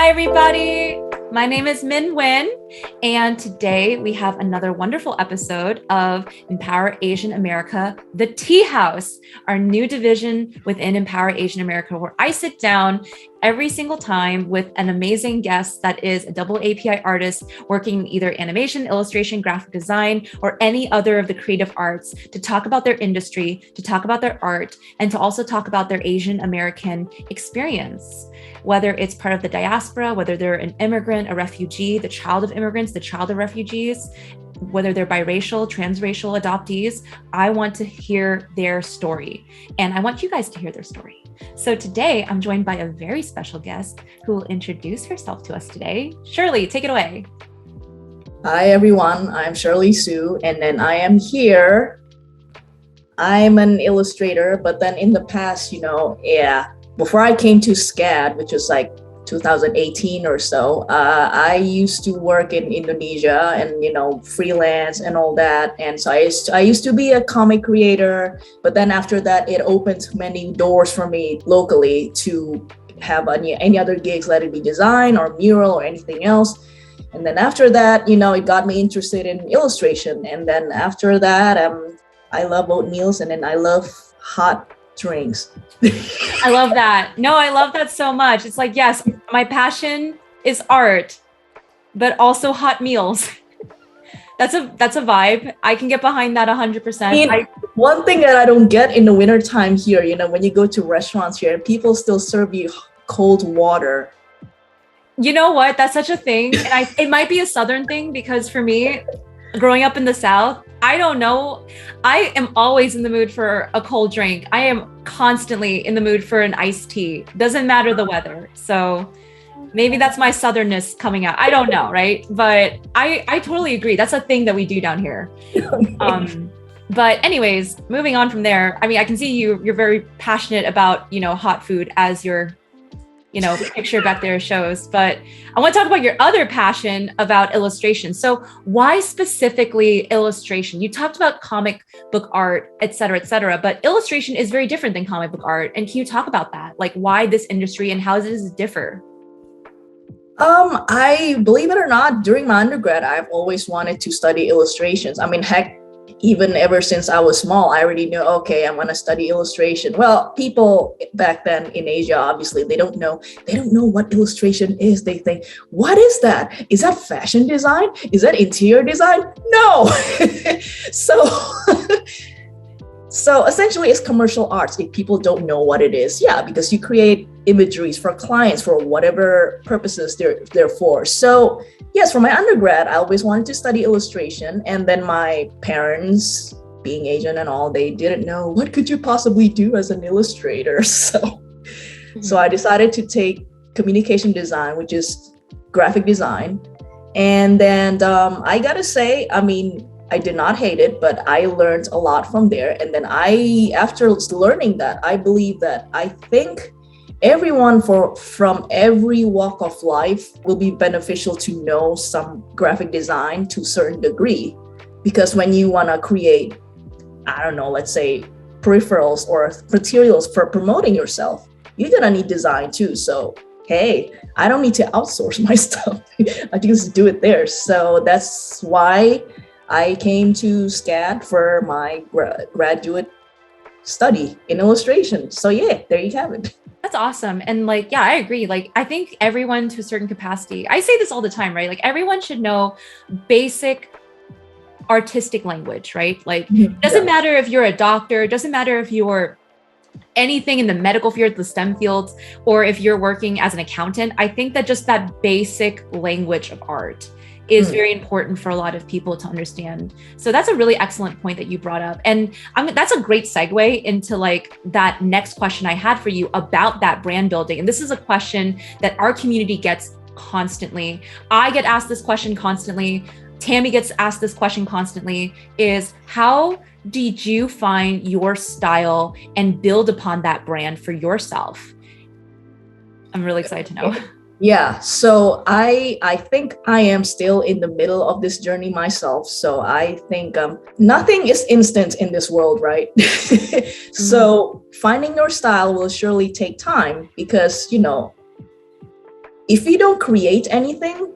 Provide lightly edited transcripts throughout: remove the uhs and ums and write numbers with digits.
Hi, everybody. My name is Min Nguyen, and today we have another wonderful episode of Empower Asian America, the Teahouse, our new division within Empower Asian America, where I sit down every single time with an amazing guest that is a double API artist working in either animation, illustration, graphic design, or any other of the creative arts to talk about their industry, to talk about their art, and to also talk about their Asian American experience. Whether it's part of the diaspora, whether they're an immigrant, a refugee, the child of immigrants, the child of refugees, whether they're biracial, transracial adoptees, I want to hear their story. And I want you guys to hear their story. So today I'm joined by a very special guest who will introduce herself to us today. Shirley, take it away. Hi, everyone. I'm Shirley Sue, and then I am here. I'm an illustrator, but then in the past, before I came to SCAD, which was like 2018 or so, I used to work in Indonesia and, freelance and all that. And so I used to be a comic creator, but then after that, it opened many doors for me locally to have any other gigs, let it be design or mural or anything else. And then after that, it got me interested in illustration. And then after that, I love oatmeals, and then I love hot drinks. I love that. No, I love that so much. It's like, yes, my passion is art, but also hot meals. That's a vibe. I can get behind that 100%. One thing that I don't get in the wintertime here, when you go to restaurants here, people still serve you cold water. You know what? That's such a thing. And it might be a Southern thing, because for me, growing up in the South, I don't know. I am always in the mood for a cold drink. I am constantly in the mood for an iced tea. Doesn't matter the weather. So maybe that's my Southernness coming out. I don't know, right? But I totally agree. That's a thing that we do down here. But anyways, moving on from there. I mean, I can see you're very passionate about, hot food, as your picture back there shows. But I want to talk about your other passion about illustration. So why specifically illustration? You talked about comic book art, et cetera, but illustration is very different than comic book art. And can you talk about that? Like, why this industry and how does it differ? I believe it or not, during my undergrad, I've always wanted to study illustrations. I mean, heck, even ever since I was small, I already knew, okay, I'm going to study illustration. Well, people back then in Asia, obviously, they don't know what illustration is. They think, what is that? Is that fashion design? Is that interior design? No. So essentially it's commercial arts if people don't know what it is. Yeah, because you create imageries for clients for whatever purposes they're for. So yes, for my undergrad, I always wanted to study illustration. And then my parents, being Asian and all, they didn't know, what could you possibly do as an illustrator? So I decided to take communication design, which is graphic design. And then I gotta say, I did not hate it, but I learned a lot from there. And then after learning that, I believe that I think everyone from every walk of life will be beneficial to know some graphic design to a certain degree. Because when you want to create, I don't know, let's say peripherals or materials for promoting yourself, you're going to need design too. So, hey, I don't need to outsource my stuff. I just do it there. So that's why I came to SCAD for my graduate study in illustration. So yeah, there you have it. That's awesome. And I agree. I think everyone to a certain capacity, I say this all the time, right? Everyone should know basic artistic language, right? It doesn't matter if you're a doctor, it doesn't matter if you're anything in the medical field, the STEM fields, or if you're working as an accountant. I think that just that basic language of art is very important for a lot of people to understand. So that's a really excellent point that you brought up. And that's a great segue into that next question I had for you about that brand building. And this is a question that our community gets constantly. I get asked this question constantly. Tammy gets asked this question constantly, is how did you find your style and build upon that brand for yourself? I'm really excited to know. Yeah, so I think I am still in the middle of this journey myself. So I think nothing is instant in this world, right? So finding your style will surely take time because, you know, if you don't create anything,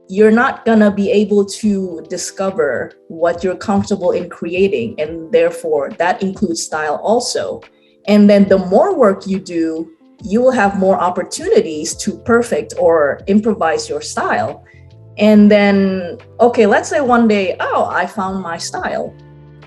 you're not gonna be able to discover what you're comfortable in creating, and therefore that includes style also. And then the more work you do, you will have more opportunities to perfect or improvise your style. And then, okay, let's say one day, oh, I found my style.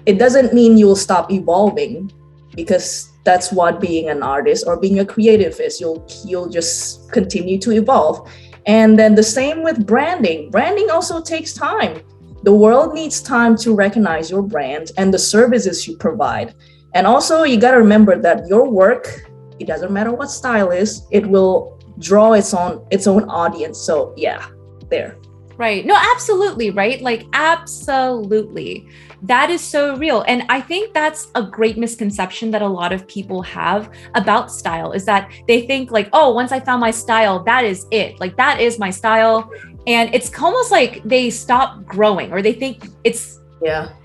It doesn't mean you'll stop evolving, because that's what being an artist or being a creative is. You'll just continue to evolve. And then the same with branding. Branding also takes time. The world needs time to recognize your brand and the services you provide. And also, you got to remember that your work, it doesn't matter what style is, it will draw its own audience. So yeah, there. Right. No, absolutely. Right. Like, absolutely. That is so real. And I think that's a great misconception that a lot of people have about style, is that they think like, oh, once I found my style, that is it. Like, that is my style. And it's almost like they stop growing, or they think it's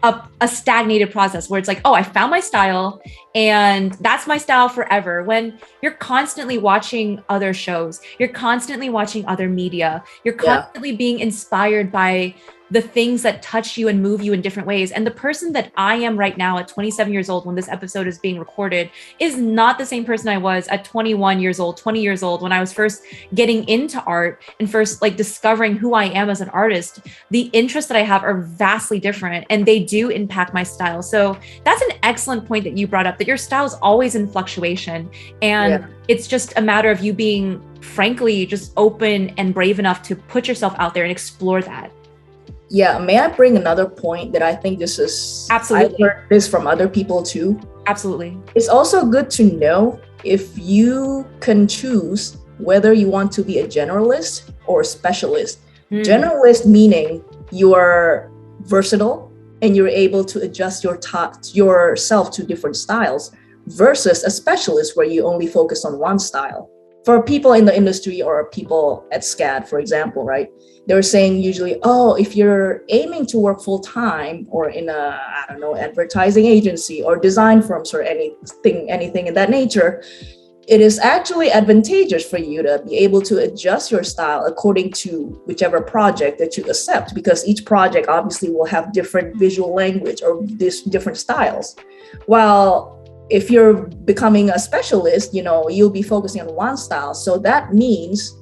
a stagnated process where it's like, oh, I found my style and that's my style forever. When you're constantly watching other shows, you're constantly watching other media, you're constantly being inspired by the things that touch you and move you in different ways. And the person that I am right now at 27 years old, when this episode is being recorded, is not the same person I was at 21 years old, 20 years old, when I was first getting into art and first like discovering who I am as an artist. The interests that I have are vastly different, and they do impact my style. So that's an excellent point that you brought up, that your style is always in fluctuation. And it's just a matter of you being, frankly, just open and brave enough to put yourself out there and explore that. Yeah, may I bring another point that I think this is, absolutely, I've heard this from other people too. Absolutely. It's also good to know if you can choose whether you want to be a generalist or a specialist. Generalist meaning you are versatile and you're able to adjust yourself to different styles, versus a specialist where you only focus on one style. For people in the industry or people at SCAD, for example, right? They're saying usually, oh, if you're aiming to work full time or in a, I don't know, advertising agency or design firms or anything in that nature, it is actually advantageous for you to be able to adjust your style according to whichever project that you accept, because each project obviously will have different visual language or different styles. While if you're becoming a specialist, you'll be focusing on one style. So that means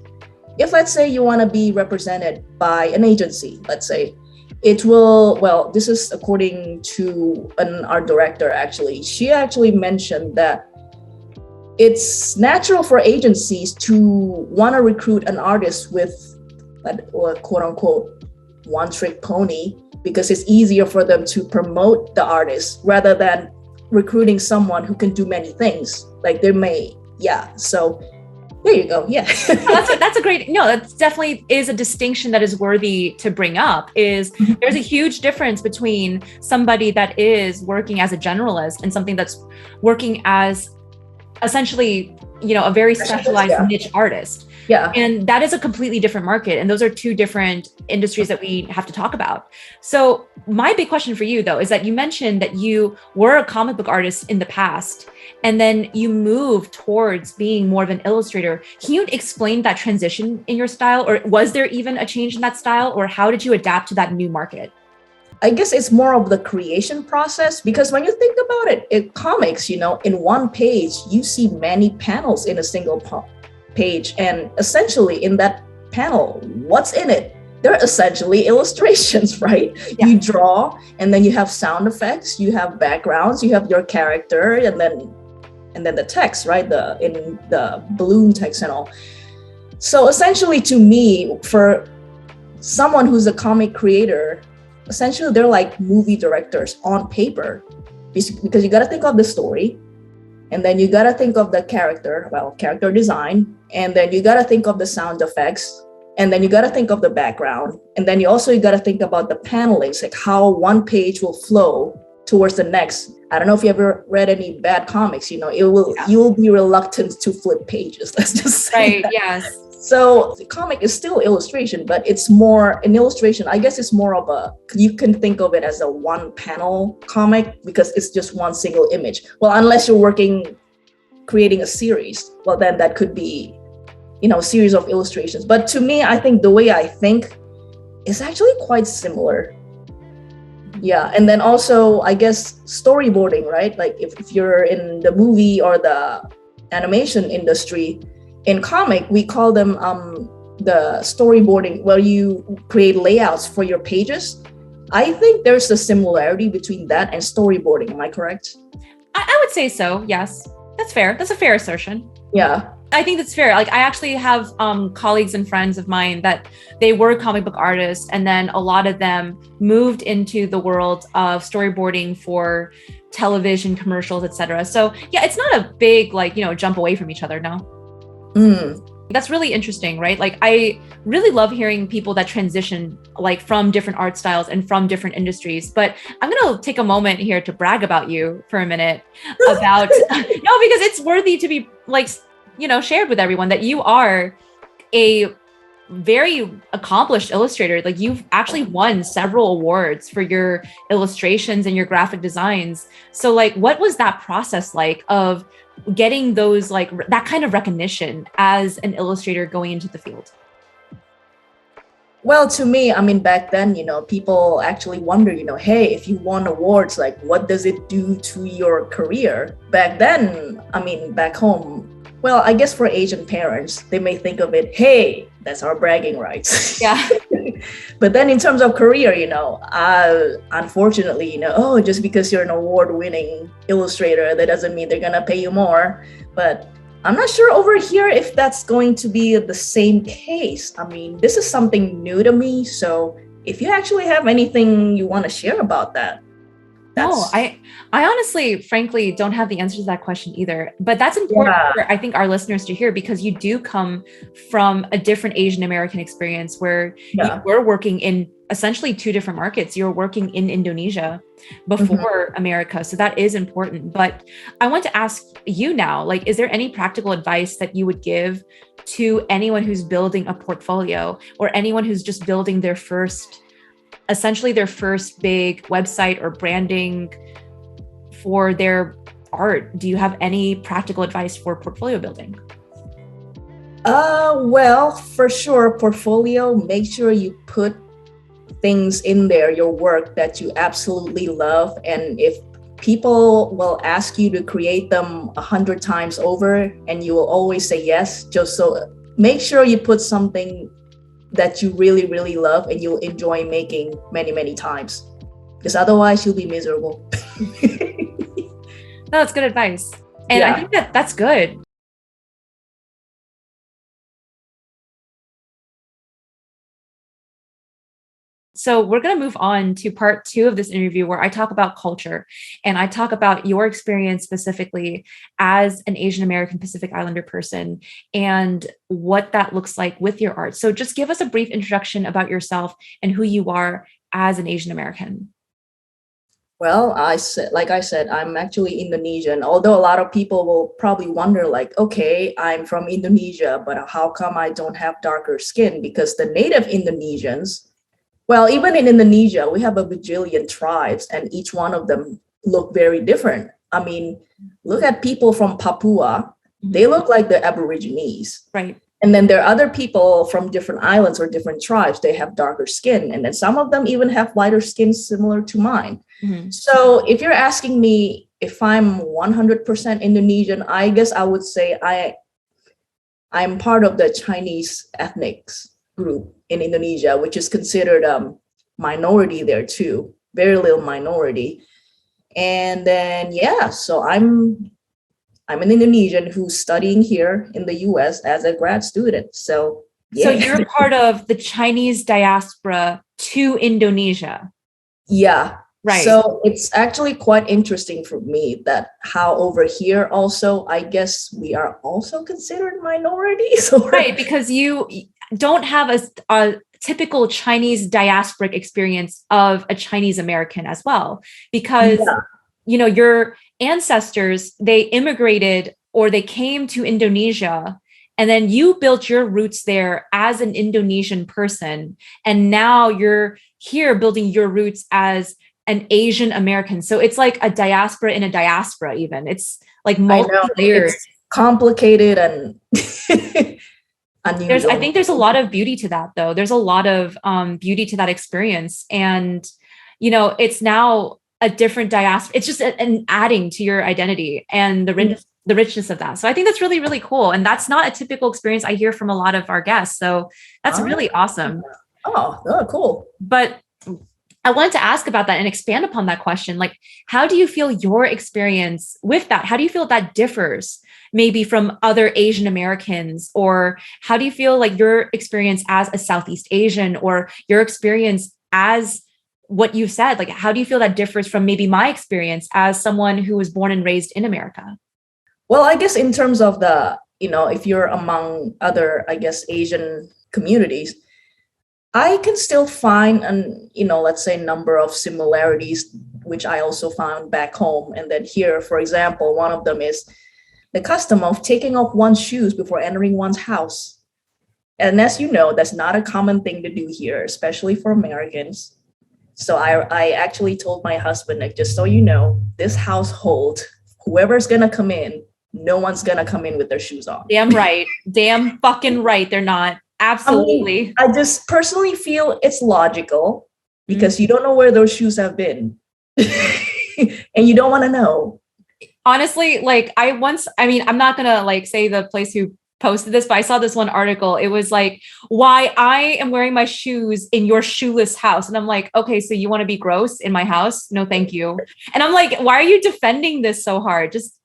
if, let's say, you want to be represented by an agency, let's say, it will, well, this is according to an art director, actually. She actually mentioned that it's natural for agencies to want to recruit an artist with, or quote unquote, one trick pony, because it's easier for them to promote the artist rather than recruiting someone who can do many things. Like they may, so there you go. That's a great, no, that definitely is a distinction that is worthy to bring up. Is there's a huge difference between somebody that is working as a generalist and something that's working as essentially, a very specialized niche artist. And that is a completely different market. And those are two different industries that we have to talk about. So my big question for you, though, is that you mentioned that you were a comic book artist in the past, and then you moved towards being more of an illustrator. Can you explain that transition in your style? Or was there even a change in that style? Or how did you adapt to that new market? I guess it's more of the creation process, because when you think about it, in comics, in one page, you see many panels in a single page. And essentially in that panel, what's in it? They're essentially illustrations, right? You draw, and then you have sound effects, you have backgrounds, you have your character, and then the text, right? In the balloon text and all. So essentially, to me, for someone who's a comic creator, essentially they're like movie directors on paper, because you got to think of the story, and then you got to think of the character design, and then you got to think of the sound effects, and then you got to think of the background, and then you got to think about the panelings, like how one page will flow towards the next. I don't know if you ever read any bad comics, you will be reluctant to flip pages. Let's just say that. Yes. So the comic is still illustration, but it's more an illustration. I guess it's more of you can think of it as a one panel comic, because it's just one single image. Well, unless you're creating a series, well, then that could be series of illustrations. But to me, I think the way I think is actually quite similar. Yeah. And then also, I guess, storyboarding, right? Like if you're in the movie or the animation industry, in comic, we call them the storyboarding, where you create layouts for your pages. I think there's a similarity between that and storyboarding. Am I correct? I would say so. Yes, that's fair. That's a fair assertion. Yeah. I think that's fair. Like I actually have colleagues and friends of mine that they were comic book artists, and then a lot of them moved into the world of storyboarding for television commercials, etc. So yeah, it's not a big jump away from each other. No. That's really interesting, right? Like I really love hearing people that transition like from different art styles and from different industries. But I'm going to take a moment here to brag about you for a minute about no, because it's worthy to be shared with everyone that you are a very accomplished illustrator. Like you've actually won several awards for your illustrations and your graphic designs. So like, what was that process like of getting those that kind of recognition as an illustrator going into the field? Well, to me, I mean, back then, people actually wonder, hey, if you won awards, like what does it do to your career? Back then, I mean, back home, well, I guess for Asian parents, they may think of it, hey, that's our bragging rights. Yeah. But then in terms of career, unfortunately, just because you're an award-winning illustrator, that doesn't mean they're going to pay you more. But I'm not sure over here if that's going to be the same case. I mean, this is something new to me. So if you actually have anything you want to share about that. No, I honestly, frankly, don't have the answer to that question either. But that's important for, I think, our listeners to hear, because you do come from a different Asian American experience where you were working in essentially two different markets. You were working in Indonesia before America. So that is important. But I want to ask you now, like, is there any practical advice that you would give to anyone who's building a portfolio or anyone who's just building their first big website or branding for their art? Do you have any practical advice for portfolio building? Well, for sure, portfolio, make sure you put things in there, your work that you absolutely love. And if people will ask you to create them 100 times over and you will always say yes, just so make sure you put something that you really, really love and you'll enjoy making many, many times. Because otherwise you'll be miserable. No, that's good advice. And I think that's good. So we're going to move on to part 2 of this interview, where I talk about culture and I talk about your experience specifically as an Asian American Pacific Islander person and what that looks like with your art. So just give us a brief introduction about yourself and who you are as an Asian American. Well, like I said, I'm actually Indonesian, although a lot of people will probably wonder, like, okay, I'm from Indonesia, but how come I don't have darker skin? Because the native Indonesians, well, even in Indonesia, we have a bajillion tribes and each one of them look very different. I mean, look at people from Papua. They look like the Aborigines. Right. And then there are other people from different islands or different tribes. They have darker skin. And then some of them even have lighter skin similar to mine. So if you're asking me if I'm 100% Indonesian, I guess I would say I'm part of the Chinese ethnic group in Indonesia, which is considered a minority there too, very little minority. And then, so I'm an Indonesian who's studying here in the US as a grad student. So you're part of the Chinese diaspora to Indonesia. Yeah. Right. So it's actually quite interesting for me that how over here also, I guess we are also considered minorities. Right, because you don't have a typical Chinese diasporic experience of a Chinese American as well, because your ancestors, they immigrated or they came to Indonesia, and then you built your roots there as an Indonesian person, and now you're here building your roots as an Asian American. So it's like a diaspora in a diaspora. Even it's like multi-layered. It's complicated and unusual. I think there's a lot of beauty to that, though. There's a lot of beauty to that experience. And, it's now a different diaspora. It's just an adding to your identity and the richness of that. So I think that's really, really cool. And that's not a typical experience I hear from a lot of our guests. So that's really awesome. Oh, cool. But I wanted to ask about that and expand upon that question. Like, how do you feel your experience with that? How do you feel that differs maybe from other Asian Americans? Or how do you feel like your experience as a Southeast Asian, or your experience as what you said? Like, how do you feel that differs from maybe my experience as someone who was born and raised in America? Well, I guess in terms of if you're among other, I guess, Asian communities, I can still find let's say number of similarities, which I also found back home. And then here, for example, one of them is the custom of taking off one's shoes before entering one's house. And as you know, that's not a common thing to do here, especially for Americans. So I actually told my husband, like, just so you know, this household, whoever's going to come in, no one's going to come in with their shoes on. Damn right. Damn fucking right. They're not. Absolutely. I just personally feel it's logical because you don't know where those shoes have been and you don't want to know. Honestly, like I'm not going to like say the place who posted this, but I saw this one article. It was like, why I am wearing my shoes in your shoeless house. And I'm like, okay, so you want to be gross in my house? No, thank you. And I'm like, why are you defending this so hard? Just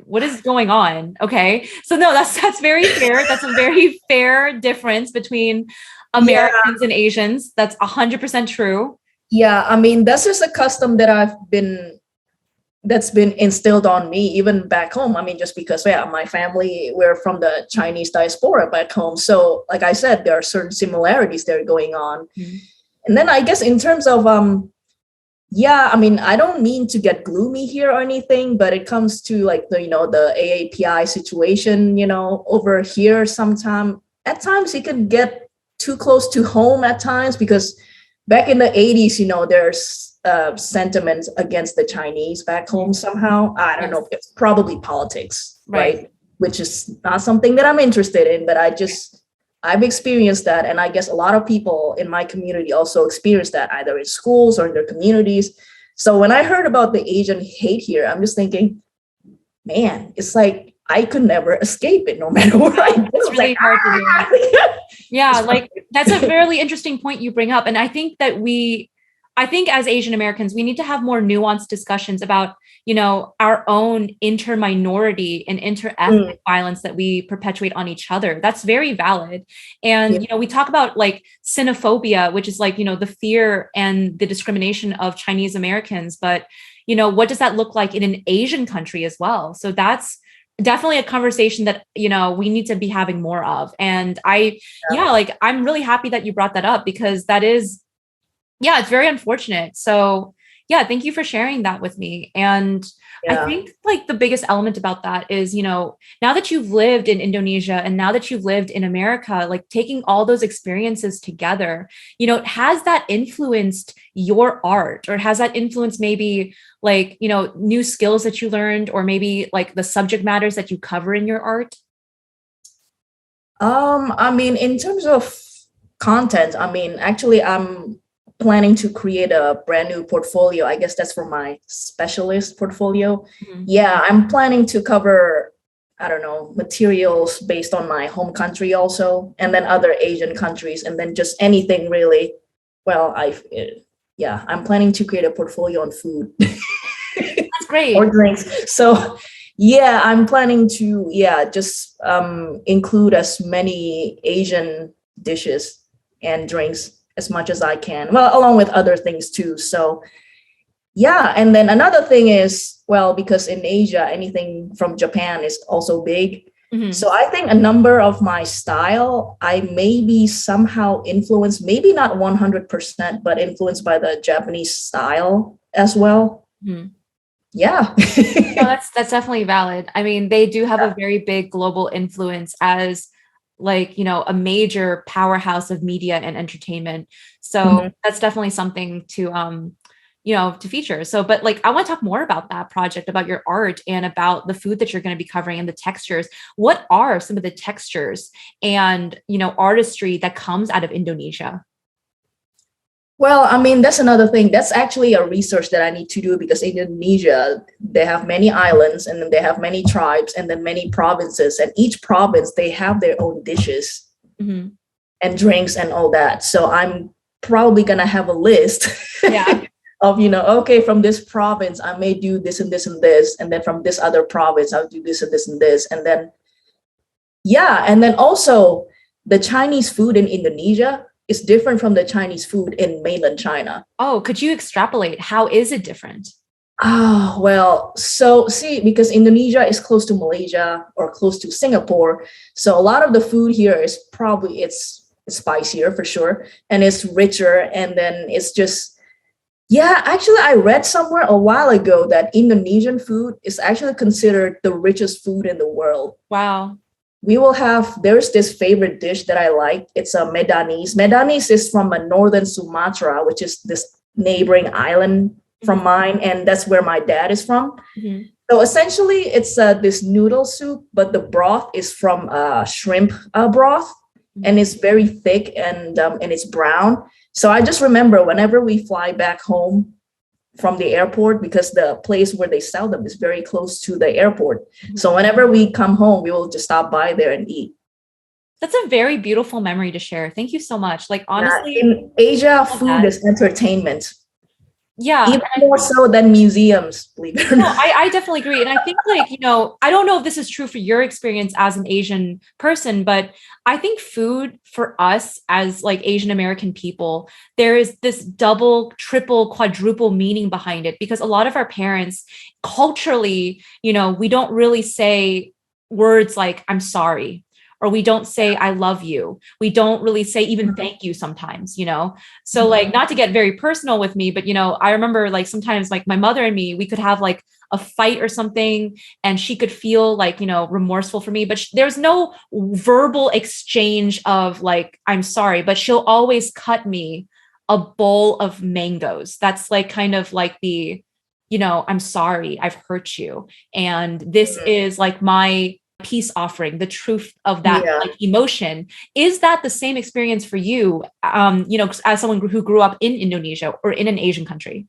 what is going on? Okay. So no, that's very fair. That's a very fair difference between Americans and Asians. That's 100% true. Yeah. I mean, that's just a custom that's been instilled on me even back home. I mean, just because my family, we're from the Chinese diaspora back home. So like I said, there are certain similarities that are going on. And then I guess in terms of I mean, I don't mean to get gloomy here or anything, but it comes to like the AAPI situation, over here at times it can get too close to home at times, because back in the 80s, there's sentiments against the Chinese back home somehow. I don't know, it's probably politics, right? Which is not something that I'm interested in, but I've experienced that. And I guess a lot of people in my community also experience that either in schools or in their communities. So when I heard about the Asian hate here, I'm just thinking, man, it's like I could never escape it no matter where I go. It's really hard to do. Yeah, like that's a really interesting point you bring up. And I think that as Asian Americans, we need to have more nuanced discussions about, our own inter-minority and inter-ethnic violence that we perpetuate on each other. That's very valid. And, we talk about like xenophobia, which is like, the fear and the discrimination of Chinese Americans. But, what does that look like in an Asian country as well? So that's definitely a conversation that, we need to be having more of. And I'm really happy that you brought that up, because that is, it's very unfortunate. So thank you for sharing that with me. And I think like the biggest element about that is, now that you've lived in Indonesia and now that you've lived in America, like taking all those experiences together, has that influenced your art, or has that influenced maybe like, new skills that you learned, or maybe like the subject matters that you cover in your art? I mean, in terms of content, I mean, actually, I'm planning to create a brand new portfolio. I guess that's for my specialist portfolio. I'm planning to cover, I don't know, materials based on my home country also, and then other Asian countries, and then just anything really. Well, I'm planning to create a portfolio on food. That's great. Or drinks. So I'm planning to just include as many Asian dishes and drinks as much as I can, well, along with other things too. So and then another thing is, well, because in Asia, anything from Japan is also big. So I think a number of my style, I may be somehow influenced, maybe not 100%, but influenced by the Japanese style as well. No, that's definitely valid. I mean, they do have a very big global influence as like, a major powerhouse of media and entertainment. So that's definitely something to, to feature. So, but like, I want to talk more about that project, about your art and about the food that you're going to be covering and the textures. What are some of the textures and, artistry that comes out of Indonesia? Well, I mean, that's another thing. That's actually a research that I need to do because in Indonesia, they have many islands and then they have many tribes and then many provinces. And each province, they have their own dishes and drinks and all that. So I'm probably going to have a list of, okay, from this province, I may do this and this and this. And then from this other province, I'll do this and this and this. And then, and then also the Chinese food in Indonesia is different from the Chinese food in mainland China. Oh, could you extrapolate? How is it different? Oh, well, so see, because Indonesia is close to Malaysia or close to Singapore. So a lot of the food here is probably, it's spicier for sure. And it's richer. And then it's just, actually, I read somewhere a while ago that Indonesian food is actually considered the richest food in the world. Wow. There's this favorite dish that I like. It's a Medanese. Medanese is from a northern Sumatra, which is this neighboring island from mine. And that's where my dad is from. So essentially it's this noodle soup, but the broth is from shrimp broth and it's very thick and it's brown. So I just remember whenever we fly back home from the airport, because the place where they sell them is very close to the airport. So whenever we come home, we will just stop by there and eat. That's a very beautiful memory to share. Thank you so much. Like, honestly, in Asia, food is entertainment. Yeah. Even more so than museums, believe it or not. I definitely agree. And I think like, I don't know if this is true for your experience as an Asian person, but I think food for us as like Asian American people, there is this double, triple, quadruple meaning behind it, because a lot of our parents culturally, we don't really say words like, I'm sorry, or we don't say, I love you. We don't really say even thank you sometimes, So like, not to get very personal with me, but, I remember like sometimes like my mother and me, we could have like a fight or something and she could feel like, remorseful for me, but there's no verbal exchange of like, I'm sorry, but she'll always cut me a bowl of mangoes. That's like kind of like the, I'm sorry, I've hurt you. And this is like my peace offering, the truth of that like emotion. Is that the same experience for you, as someone who grew up in Indonesia or in an Asian country?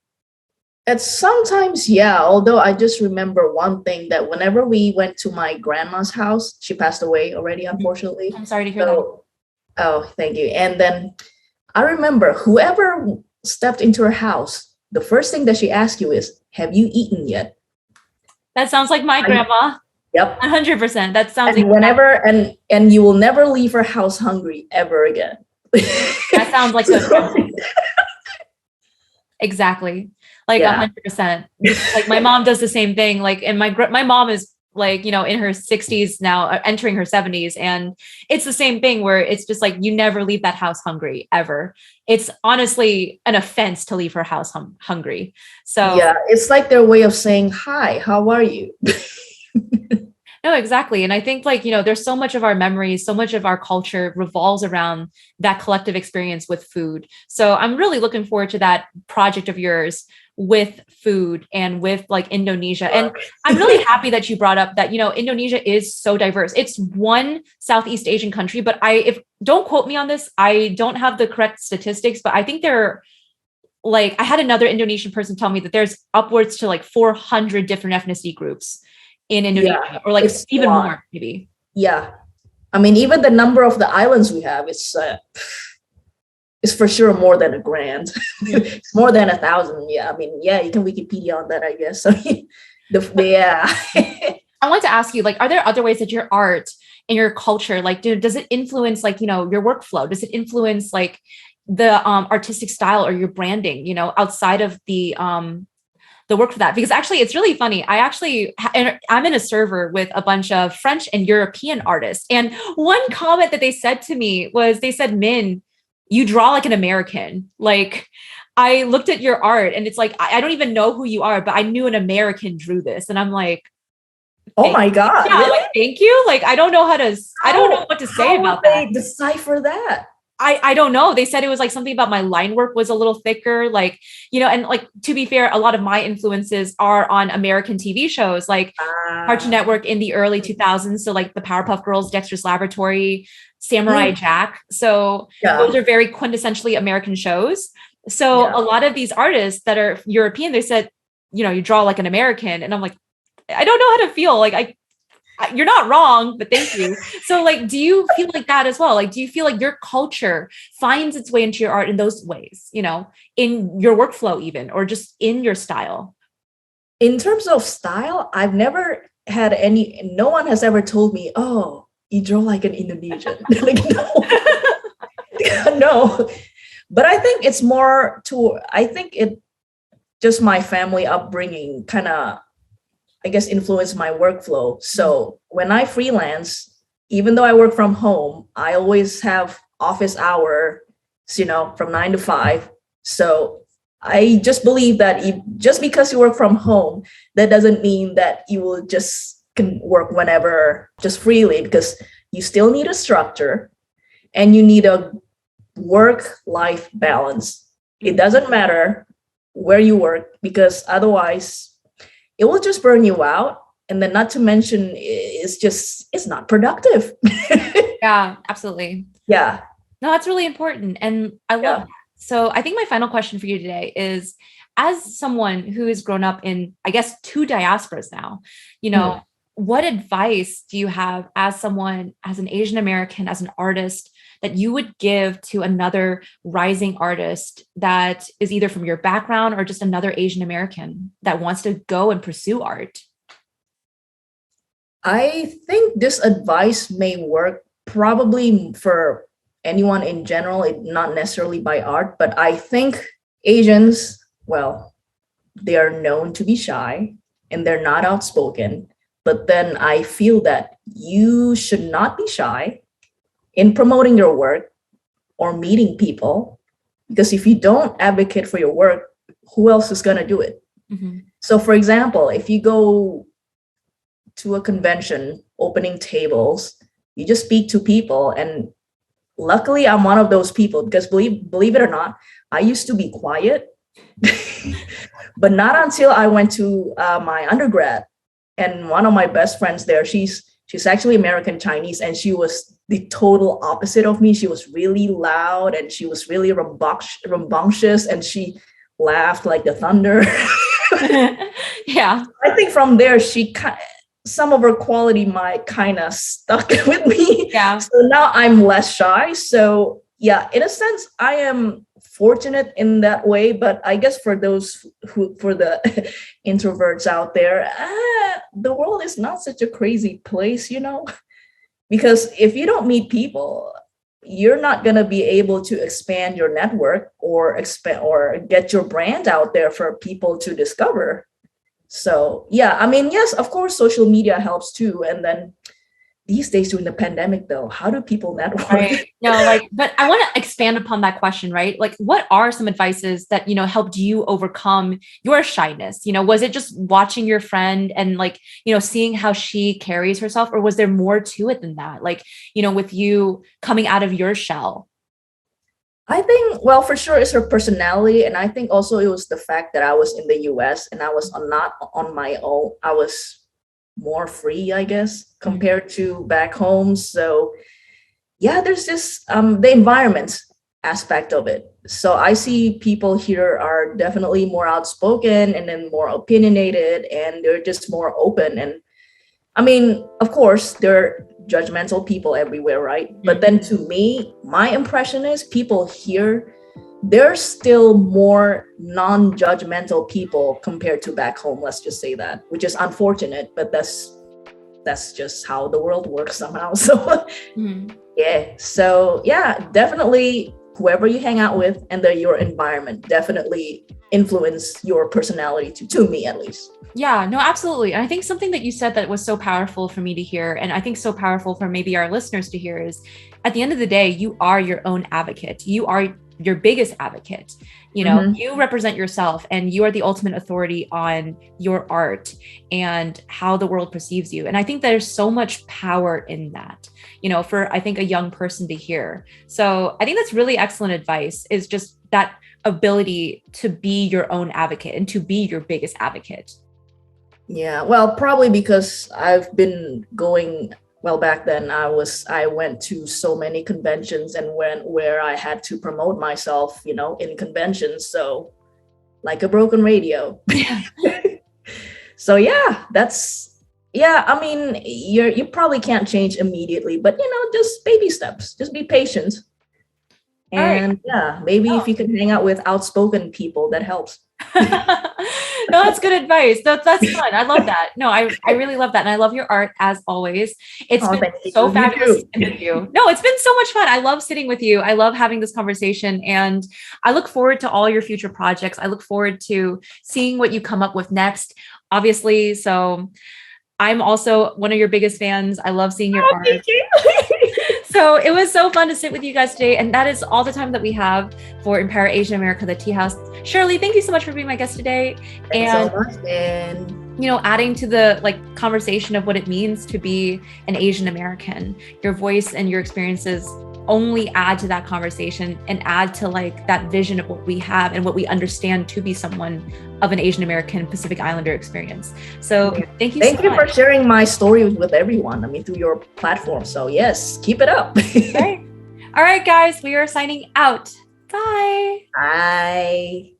It's sometimes, although I just remember one thing, that whenever we went to my grandma's house, she passed away already, unfortunately. I'm sorry to hear that. Oh, thank you. And then I remember whoever stepped into her house, the first thing that she asked you is, have you eaten yet? That sounds like my grandma. Yep. 100%. That sounds and whenever and you will never leave her house hungry ever again. That sounds like a exactly. Like 100%. Like my mom does the same thing. Like, and my mom is like, in her 60s now, entering her 70s. And it's the same thing where it's just like, you never leave that house hungry ever. It's honestly an offense to leave her house hungry. So it's like their way of saying, hi, how are you? No, exactly. And I think like, there's so much of our memories, so much of our culture revolves around that collective experience with food. So I'm really looking forward to that project of yours with food and with like Indonesia. And I'm really happy that you brought up that, Indonesia is so diverse. It's one Southeast Asian country, but don't quote me on this. I don't have the correct statistics, but I think I had another Indonesian person tell me that there's upwards to like 400 different ethnicity groups in Indonesia, or like it's even more maybe. Yeah. I mean, even the number of the islands we have, it's for sure more than 1,000,000. It's more than 1,000. Yeah. I mean, you can Wikipedia on that, I guess. So I want to ask you, like, are there other ways that your art and your culture, like, does it influence like, your workflow? Does it influence like the artistic style or your branding, outside of the work for that? Because actually it's really funny. I'm in a server with a bunch of French and European artists. And one comment that they said to me was, they said, Min, you draw like an American. Like I looked at your art and it's like, I don't even know who you are, but I knew an American drew this. And I'm like, oh my God. Yeah, really? Like, thank you. Like, I don't know what to say about that. They decipher that? I don't know. They said it was like something about my line work was a little thicker, like, and like, to be fair, a lot of my influences are on American TV shows, like Cartoon Network in the early 2000s. So like the Powerpuff Girls, Dexter's Laboratory, Samurai Jack. So those are very quintessentially American shows. So a lot of these artists that are European, they said, you draw like an American. And I'm like, I don't know how to feel. Like, you're not wrong, but thank you. So like, do you feel like that as well? Like, do you feel like your culture finds its way into your art in those ways, in your workflow even, or just in your style? In terms of style, I've never had no one has ever told me, oh, you draw like an Indonesian. Like, no. No. But I think it's more just my family upbringing kind of, I guess, influenced my workflow. So when I freelance, even though I work from home, I always have office hours, from 9 to 5. So I just believe that just because you work from home, that doesn't mean that you will just can work whenever, just freely, because you still need a structure and you need a work-life balance. It doesn't matter where you work, because otherwise it will just burn you out. And then not to mention, it's not productive. Yeah, absolutely. Yeah. No, that's really important. And I love that. So I think my final question for you today is, as someone who has grown up in, I guess, 2 diasporas now, what advice do you have as an Asian American, as an artist, that you would give to another rising artist that is either from your background or just another Asian American that wants to go and pursue art? I think this advice may work probably for anyone in general, not necessarily by art, but I think Asians, well, they are known to be shy and they're not outspoken. But then I feel that you should not be shy in promoting your work or meeting people, because if you don't advocate for your work, who else is going to do it? Mm-hmm. So for example, if you go to a convention opening tables, you just speak to people. And luckily I'm one of those people, because believe it or not, I used to be quiet, but not until I went to my undergrad. And one of my best friends there, she's actually American Chinese, and she was the total opposite of me. She was really loud and she was really rambunctious, and she laughed like the thunder. Yeah. I think from there, some of her quality might kind of stuck with me. Yeah. So now I'm less shy. So yeah, in a sense, I am fortunate in that way. But I guess for the introverts out there, the world is not such a crazy place, because if you don't meet people, you're not going to be able to expand your network or get your brand out there for people to discover. So yeah, I mean, yes, of course, social media helps too. And then these days during the pandemic, though, how do people network? Right. No, but I want to expand upon that question, right? Like, what are some advices that, helped you overcome your shyness? Was it just watching your friend and seeing how she carries herself, or was there more to it than that? Like, with you coming out of your shell? I think, well, for sure it's her personality. And I think also it was the fact that I was in the US and I was not on my own. I was more free, I guess, compared to back home. So yeah, there's just the environment aspect of it. So I see people here are definitely more outspoken and then more opinionated, and they're just more open. And I mean, of course, there are judgmental people everywhere, right? But then to me, my impression is people here, there's still more non-judgmental people compared to back home, let's just say that, which is unfortunate, but that's just how the world works somehow. So yeah, so yeah, definitely whoever you hang out with and your environment definitely influence your personality to me at least. Yeah, no, absolutely. And I think something that you said that was so powerful for me to hear, and I think so powerful for maybe our listeners to hear, is at the end of the day, you are your own advocate. You are your biggest advocate. You know, you represent yourself and you are the ultimate authority on your art and how the world perceives you. And I think there's so much power in that, you know, for I think a young person to hear. So I think that's really excellent advice, is just that ability to be your own advocate and to be your biggest advocate. Yeah, well, probably because I've been going, well, back then I went to so many conventions and where I had to promote myself, you know, in conventions. So like a broken radio. So yeah, I mean, you probably can't change immediately, but you know, just baby steps, just be patient. And yeah, maybe if you can hang out with outspoken people, that helps. No, that's good advice. That's fun. I love that. No, I really love that. And I love your art as always. It's been so fabulous to sit with you. No, it's been so much fun. I love sitting with you. I love having this conversation. And I look forward to all your future projects. I look forward to seeing what you come up with next, obviously. So I'm also one of your biggest fans. I love seeing your art. Thank you. So it was so fun to sit with you guys today. And that is all the time that we have for Empower Asian America, the Teahouse. Shirley, thank you so much for being my guest today. Thanks so much, man. You know, adding to the conversation of what it means to be an Asian American. Your voice and your experiences only add to that conversation and add to that vision of what we have and what we understand to be someone of an Asian American Pacific Islander experience. So thank you so much. Thank you for sharing my story with everyone. I mean, through your platform. So yes, keep it up. All right, guys, we are signing out. Bye. Bye.